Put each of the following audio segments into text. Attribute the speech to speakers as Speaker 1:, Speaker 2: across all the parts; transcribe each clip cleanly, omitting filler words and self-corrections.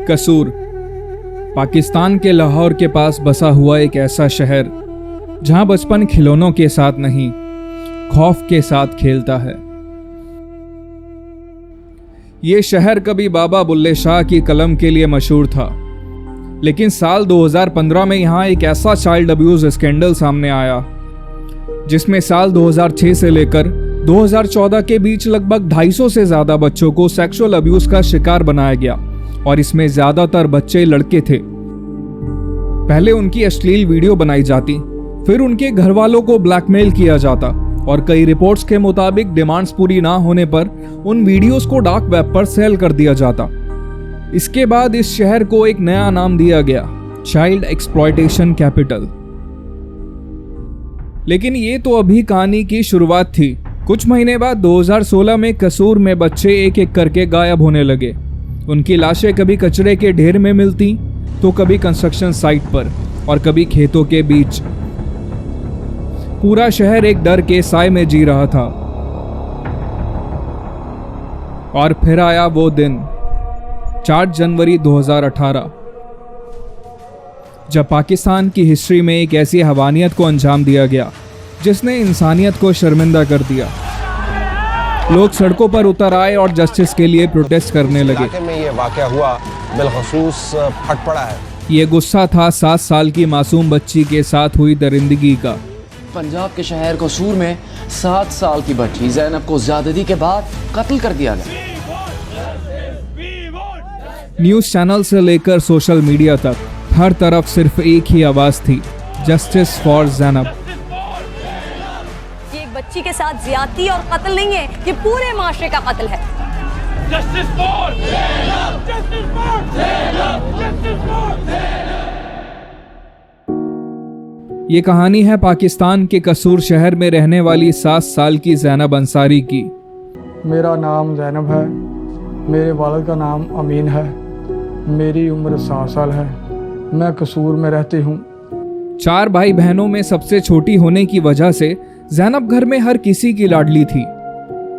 Speaker 1: कसूर पाकिस्तान के लाहौर के पास बसा हुआ एक ऐसा शहर जहां बचपन खिलौनों के साथ नहीं, खौफ के साथ खेलता है। ये शहर कभी बाबा बुल्ले शाह की कलम के लिए मशहूर था, लेकिन साल 2015 में यहां एक ऐसा चाइल्ड अब्यूज स्कैंडल सामने आया जिसमें साल 2006 से लेकर 2014 के बीच लगभग 250 से ज्यादा बच्चों को सेक्सुअल अब्यूज का शिकार बनाया गया और इसमें ज्यादातर बच्चे लड़के थे। पहले उनकी अश्लील वीडियो बनाई जाती, फिर उनके घर वालों को ब्लैकमेल किया जाता और कई रिपोर्ट्स के मुताबिक डिमांड्स पूरी ना होने पर उन वीडियोस को डार्क वेब पर सेल कर दिया जाता। इसके बाद इस शहर को एक नया नाम दिया गया, चाइल्ड एक्सप्लॉयटेशन कैपिटल। लेकिन ये तो अभी कहानी की शुरुआत थी। कुछ महीने बाद 2016 में कसूर में बच्चे एक एक करके गायब होने लगे। उनकी लाशें कभी कचरे के ढेर में मिलती तो कभी कंस्ट्रक्शन साइट पर और कभी खेतों के बीच। पूरा शहर एक डर के साए में जी रहा था। और फिर आया वो दिन 4 जनवरी 2018, जब पाकिस्तान की हिस्ट्री में एक ऐसी हवानियत को अंजाम दिया गया जिसने इंसानियत को शर्मिंदा कर दिया। लोग सड़कों पर उतर आए और जस्टिस के लिए प्रोटेस्ट करने लगे।
Speaker 2: में ये वाकया हुआ बिलखसूस फट पड़ा है।
Speaker 1: ये गुस्सा था 7 साल की मासूम बच्ची के साथ हुई दरिंदगी का।
Speaker 3: पंजाब के शहर कसूर में 7 साल की बच्ची ज़ैनब को ज़्यादती के बाद कत्ल कर दिया गया।
Speaker 1: न्यूज़ चैनल से लेकर सोशल मीडिया तक हर तरफ सिर्फ एक ही आवाज थी, जस्टिस फॉर ज़ैनब।
Speaker 4: ये एक बच्ची के साथ ज्यादती और कत्ल नहीं है, ये पूरे माशरे का कत्ल है।
Speaker 5: Justice for Zainab, justice for Zainab, justice for Zainab.
Speaker 1: ये कहानी है पाकिस्तान के कसूर शहर में रहने वाली 7 साल की ज़ैनब अंसारी की।
Speaker 6: मेरा नाम ज़ैनब है, मेरे वालिद का नाम अमीन है, मेरी उम्र 7 साल है, मैं कसूर में रहती हूँ।
Speaker 1: 4 भाई बहनों में सबसे छोटी होने की वजह से ज़ैनब घर में हर किसी की लाडली थी।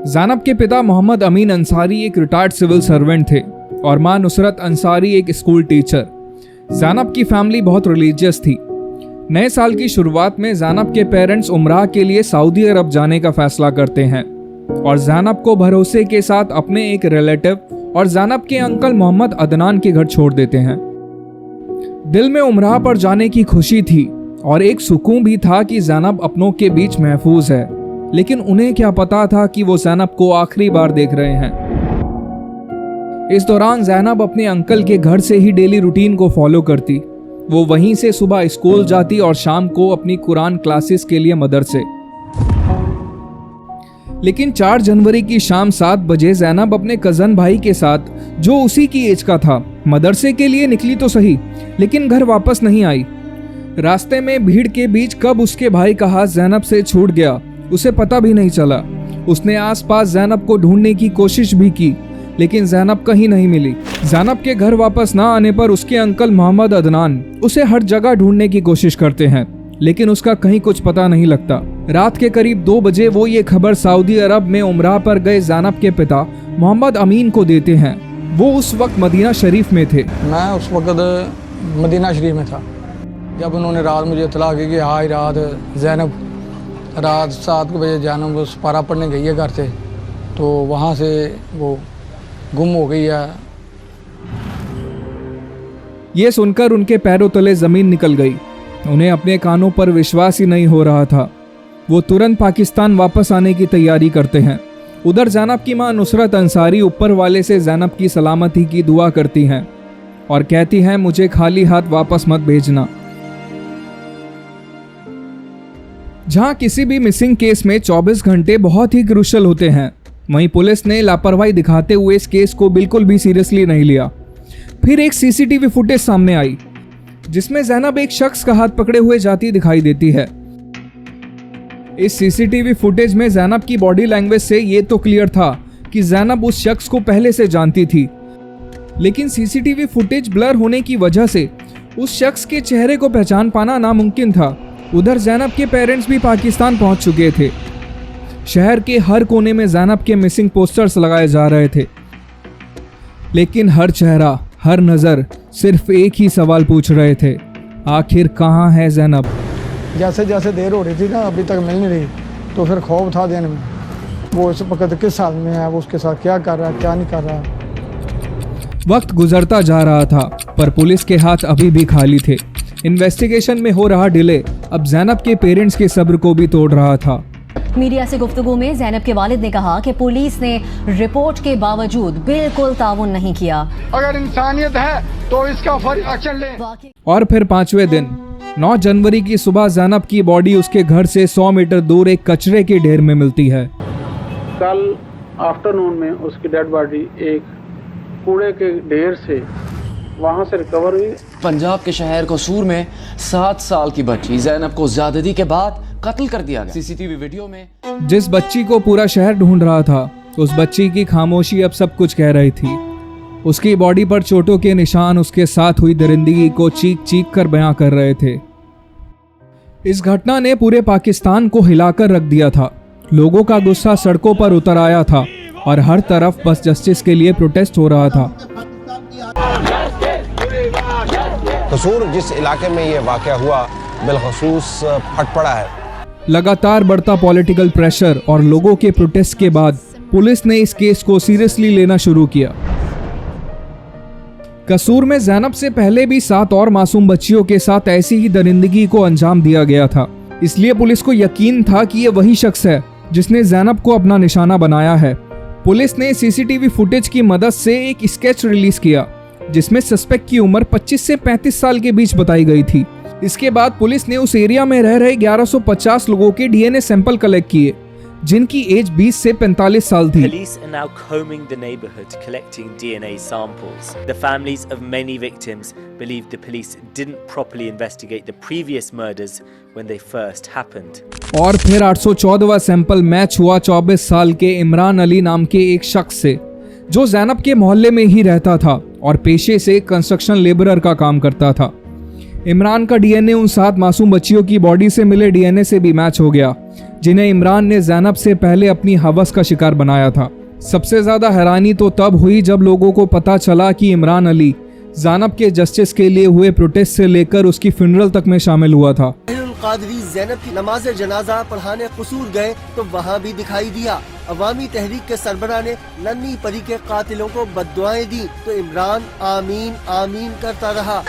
Speaker 1: ज़ैनब के पिता मोहम्मद अमीन अंसारी एक रिटायर्ड सिविल सर्वेंट थे और मां नुसरत अंसारी एक स्कूल टीचर। ज़ैनब की फैमिली बहुत रिलीजियस थी। नए साल की शुरुआत में ज़ैनब के पेरेंट्स उम्राह के लिए सऊदी अरब जाने का फैसला करते हैं और ज़ैनब को भरोसे के साथ अपने एक रिलेटिव और ज़ैनब के अंकल मोहम्मद अदनान के घर छोड़ देते हैं। दिल में उम्राह पर जाने की खुशी थी और एक सुकून भी था कि ज़ैनब अपनों के बीच महफूज है, लेकिन उन्हें क्या पता था कि वो ज़ैनब को आखिरी बार देख रहे हैं। इस दौरान ज़ैनब अपने अंकल के घर से ही डेली रूटीन को फॉलो करती। वो वहीं से सुबह स्कूल जाती और शाम को अपनी कुरान क्लासेस के लिए मदरसे। लेकिन 4 जनवरी की शाम 7 बजे ज़ैनब अपने कज़न भाई के साथ, जो उसी की एज का था, मदरसे के लिए निकली तो सही, लेकिन घर वापस नहीं आई। रास्ते में भीड़ के बीच कब उसके भाई का हाथ ज़ैनब से छूट गया उसे पता भी नहीं चला। उसने आसपास ज़ैनब को ढूंढने की कोशिश भी की, लेकिन ज़ैनब कहीं नहीं मिली। ज़ैनब के घर वापस ना आने पर उसके अंकल मोहम्मद अदनान उसे हर जगह ढूंढने की कोशिश करते हैं, लेकिन उसका कहीं कुछ पता नहीं लगता। रात के करीब 2 बजे वो ये खबर सऊदी अरब में उम्राह पर गए ज़ैनब के पिता मोहम्मद अमीन को देते हैं। वो उस वक्त मदीना शरीफ में थे।
Speaker 6: मैं उस वक्त मदीना शरीफ में था जब उन्होंने रात मुझे इतला की कि हाई रात ज़ैनब रात 7 बजे ज़ैनब वो सपारा पढ़ने गई है घर से, तो वहाँ से वो गुम हो गई है।
Speaker 1: ये सुनकर उनके पैरों तले ज़मीन निकल गई। उन्हें अपने कानों पर विश्वास ही नहीं हो रहा था। वो तुरंत पाकिस्तान वापस आने की तैयारी करते हैं। उधर ज़ैनब की मां नुसरत अंसारी ऊपर वाले से ज़ैनब की सलामती की दुआ करती हैं और कहती हैं, मुझे खाली हाथ वापस मत भेजना। जहां किसी भी मिसिंग केस में 24 घंटे बहुत ही क्रूशल होते हैं, वहीं पुलिस ने लापरवाही दिखाते हुए इस केस को बिल्कुल भी सीरियसली नहीं लिया। फिर एक सीसीटीवी फुटेज सामने आई जिसमें ज़ैनब एक शख्स का हाथ पकड़े हुए जाती दिखाई देती है। इस सीसीटीवी फुटेज में ज़ैनब की बॉडी लैंग्वेज से ये तो क्लियर था कि ज़ैनब उस शख्स को पहले से जानती थी, लेकिन सीसीटीवी फुटेज ब्लर होने की वजह से उस शख्स के चेहरे को पहचान पाना नामुमकिन था। उधर ज़ैनब के पेरेंट्स भी पाकिस्तान पहुंच चुके थे। शहर के हर कोने में ज़ैनब के मिसिंग पोस्टर्स लगाए जा रहे थे, लेकिन हर चेहरा, हर नज़र सिर्फ एक ही सवाल पूछ रहे थे, आखिर कहाँ है ज़ैनब।
Speaker 6: जैसे जैसे देर हो रही थी ना, अभी तक मिल नहीं रही, तो फिर खौफ था दिन में, वो इस वक्त किस हाल में है, वो उसके साथ क्या कर रहा है, क्या नहीं कर रहा।
Speaker 1: वक्त गुजरता जा रहा था, पर पुलिस के हाथ अभी भी खाली थे। इन्वेस्टिगेशन में हो रहा डिले अब ज़ैनब के पेरेंट्स के सब्र को भी तोड़ रहा था।
Speaker 4: मीडिया से गुफ्तगू में ज़ैनब के वालिद ने कहा कि पुलिस ने रिपोर्ट के बावजूद बिल्कुल ताउन नहीं किया।
Speaker 6: अगर इंसानियत है तो इसका फौरी एक्शन लें।
Speaker 1: और फिर 5वें दिन 9 जनवरी की सुबह ज़ैनब की बॉडी उसके घर से 100 मीटर दूर एक कचरे के ढेर में मिलती है।
Speaker 7: कल आफ्टरनून में उसकी डेड बॉडी एक कूड़े के ढेर से वहां से रिकवर हुई।
Speaker 3: पंजाब के शहर कसूर में 7 साल की बच्ची ज़ैनब को ज्यादती के बाद कत्ल कर दिया गया। सीसीटीवी वीडियो में
Speaker 1: जिस बच्ची को पूरा शहर ढूंढ रहा था, उस बच्ची की खामोशी अब सब कुछ कह रही थी। उसकी बॉडी पर चोटों के निशान उसके साथ हुई दरिंदगी को चीख चीख कर बयां कर रहे थे। इस घटना ने पूरे पाकिस्तान को हिलाकर रख दिया था। लोगों का गुस्सा सड़कों पर उतर आया था और हर तरफ बस जस्टिस के लिए प्रोटेस्ट हो रहा था।
Speaker 2: कसूर जिस इलाके में ये वाक़या हुआ बिलखसूस फट पड़ा है।
Speaker 1: लगातार बढ़ता पॉलिटिकल प्रेशर और लोगों के प्रोटेस्ट के बाद पुलिस ने इस केस को सीरियसली लेना शुरू किया। कसूर में ज़ैनब से पहले भी 7 और मासूम बच्चियों के साथ ऐसी ही दरिंदगी को अंजाम दिया गया था, इसलिए पुलिस को यकीन था कि ये वही शख्स है जिसने ज़ैनब को अपना निशाना बनाया है। पुलिस ने सीसीटीवी फुटेज की मदद से एक स्केच रिलीज किया जिसमें सस्पेक्ट की उम्र 25 से 35 साल के बीच बताई गई थी। इसके बाद पुलिस ने उस एरिया में रह रहे 1150 लोगों के डीएनए सैंपल कलेक्ट किए, जिनकी एज 20 से 45 साल थी।
Speaker 8: Police are now combing the neighborhood collecting DNA samples. The families of many victims believe the police didn't properly investigate the previous murders when they first happened.
Speaker 1: और फिर 814वां sample match हुआ 24 साल के इमरान अली नाम के एक शख्स से, जो ज़ैनब के मोहल्ले में ही रहता था और पेशे से कंस्ट्रक्शन लेबरर का काम करता था। इमरान का डीएनए उन 7 मासूम बच्चियों की बॉडी से मिले डीएनए से भी मैच हो गया, जिन्हें इमरान ने ज़ैनब से पहले अपनी हवस का शिकार बनाया था। सबसे ज़्यादा हैरानी तो तब हुई जब लोगों को पता चला कि इमरान अली ज़ैनब के जस्टिस के लिए हुए प्रोटेस्ट से लेकर उसकी फ्यूनरल तक में शामिल हुआ था।
Speaker 9: कादरी ज़ैनब की नमाज जनाजा पढ़ाने कसूर गए तो वहाँ भी दिखाई दिया। अवामी तहरीक के सरबराह ने नन्ही परी के कातिलों को बद्दुआएं दी तो इमरान आमीन आमीन करता रहा।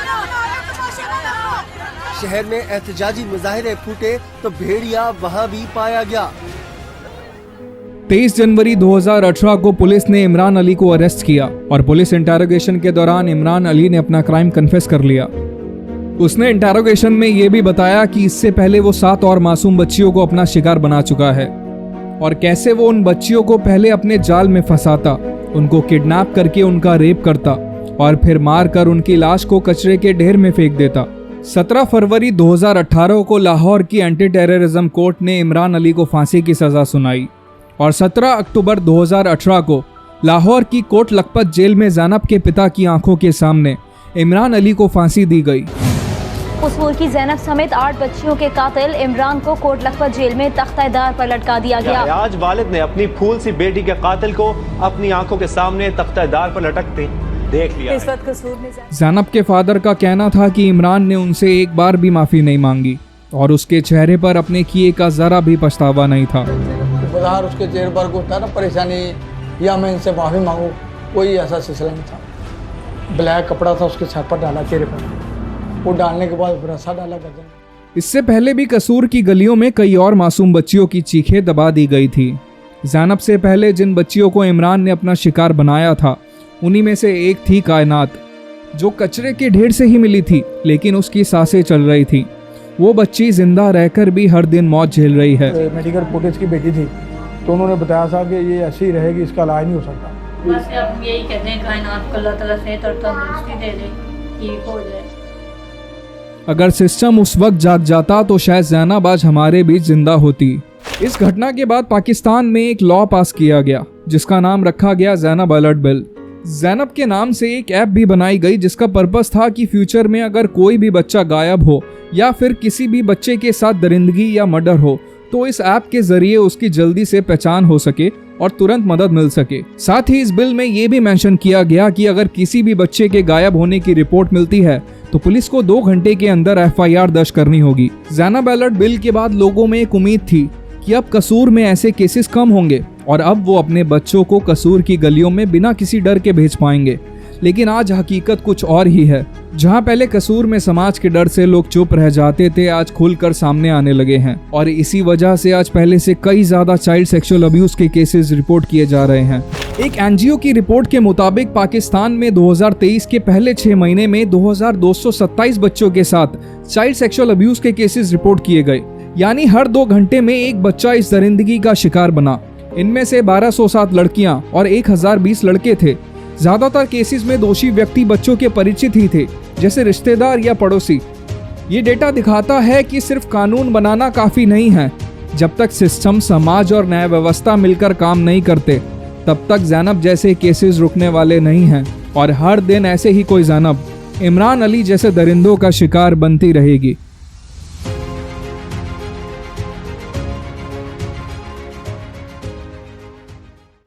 Speaker 9: शहर में एहतजाजी मुजाहिरे फूटे तो भेड़िया वहाँ भी पाया गया।
Speaker 1: 23 जनवरी 2018 को पुलिस ने इमरान अली को अरेस्ट किया और पुलिस इंटेरोगेशन के दौरान इमरान अली ने अपना क्राइम कन्फेस कर लिया। उसने इंटेरोगेशन में ये भी बताया कि इससे पहले वो 7 और मासूम बच्चियों को अपना शिकार बना चुका है और कैसे वो उन बच्चियों को पहले अपने जाल में फंसाता, उनको किडनैप करके उनका रेप करता और फिर मार कर उनकी लाश को कचरे के ढेर में फेंक देता। 17 फरवरी 2018 को लाहौर की एंटी टेररिज्म कोर्ट ने इमरान अली को फांसी की सजा सुनाई और 17 अक्टूबर 2018 को लाहौर की कोट लखपत जेल में ज़ैनब के पिता की आंखों के सामने इमरान अली को फांसी दी गई।
Speaker 4: कसूर की ज़ैनब समेत 8 बच्चियों के कातिल इमरान को कोट लखपत जेल में तख्तेदार पर लटका दिया गया।
Speaker 10: आज वालिद ने अपनी फूल सी बेटी के कातिल को अपनी आंखों के सामने तख्तेदार पर लटकते देख लिया।
Speaker 4: इस वक्त कसूर में
Speaker 1: ज़ैनब के फादर का कहना था कि इमरान ने उनसे एक बार भी माफ़ी नहीं मांगी और उसके चेहरे पर अपने किए का ज़रा भी पछतावा नहीं था।
Speaker 6: बाहर उसके चेहरे पर कोई था ना परेशानी या मैं इनसे माफ़ी मांगूँ, कोई ऐसा सिलसिला नहीं था। ब्लैक कपड़ा था उसके सर पर डाला, चेहरे पर वो डालने के बाद रस्सा डाला गर्दन।
Speaker 1: इससे पहले भी कसूर की गलियों में कई और मासूम बच्चियों की चीखें दबा दी गई थी। ज़ैनब से पहले जिन बच्चियों को इमरान ने अपना शिकार बनाया था, उन्हीं में से एक थी कायनात, जो कचरे के ढेर से ही मिली थी, लेकिन उसकी सांसें चल रही थी। वो बच्ची जिंदा रहकर भी हर दिन मौत झेल रही है।
Speaker 6: मेडिकल रिपोर्ट इसकी बेटी थी, तो उन्होंने बताया था कि ये ऐसी ही रहेगी, इसका इलाज नहीं हो सकता।
Speaker 11: बस अब यही कहते हैं कायनात को अल्लाह ताला सेहत और तंदुरुस्ती दे दे, ठीक हो जाए।
Speaker 1: अगर सिस्टम उस वक्त जाग जाता तो शायद ज़ैनब आज हमारे बीच जिंदा होती। इस घटना के बाद पाकिस्तान में एक लॉ पास किया गया जिसका नाम रखा गया ज़ैनब अलर्ट बिल। ज़ैनब के नाम से एक ऐप भी बनाई गई जिसका पर्पस था कि फ्यूचर में अगर कोई भी बच्चा गायब हो या फिर किसी भी बच्चे के साथ दरिंदगी या मर्डर हो तो इस ऐप के जरिए उसकी जल्दी से पहचान हो सके और तुरंत मदद मिल सके। साथ ही इस बिल में ये भी मेंशन किया गया कि अगर किसी भी बच्चे के गायब होने की रिपोर्ट मिलती है तो पुलिस को 2 घंटे के अंदर FIR दर्ज करनी होगी। ज़ैनब अलर्ट बिल के बाद लोगों में एक उम्मीद थी कि अब कसूर में ऐसे केसेस कम होंगे और अब वो अपने बच्चों को कसूर की गलियों में बिना किसी डर के भेज पाएंगे। लेकिन आज हकीकत कुछ और ही है। जहां पहले कसूर में समाज के डर से लोग चुप रह जाते थे, आज खुलकर सामने आने लगे हैं और इसी वजह से आज पहले से कई ज्यादा चाइल्ड सेक्सुअल अब्यूज के केसेस रिपोर्ट किए जा रहे हैं। एक NGO की रिपोर्ट के मुताबिक पाकिस्तान में 2023 के पहले 6 महीने में 2227 बच्चों के साथ चाइल्ड सेक्सुअल अब्यूज के केसेस रिपोर्ट किए गए, यानी हर 2 घंटे में एक बच्चा इस दरिंदगी का शिकार बना। इनमें से 1207 लड़कियां और 1020 लड़के थे। ज्यादातर केसेस में दोषी व्यक्ति बच्चों के परिचित ही थे, जैसे रिश्तेदार या पड़ोसी। ये डेटा दिखाता है कि सिर्फ कानून बनाना काफी नहीं है। जब तक सिस्टम, समाज और न्याय व्यवस्था मिलकर काम नहीं करते, तब तक ज़ैनब जैसे केसेस रुकने वाले नहीं हैं और हर दिन ऐसे ही कोई ज़ैनब, इमरान अली जैसे दरिंदों का शिकार बनती रहेगी।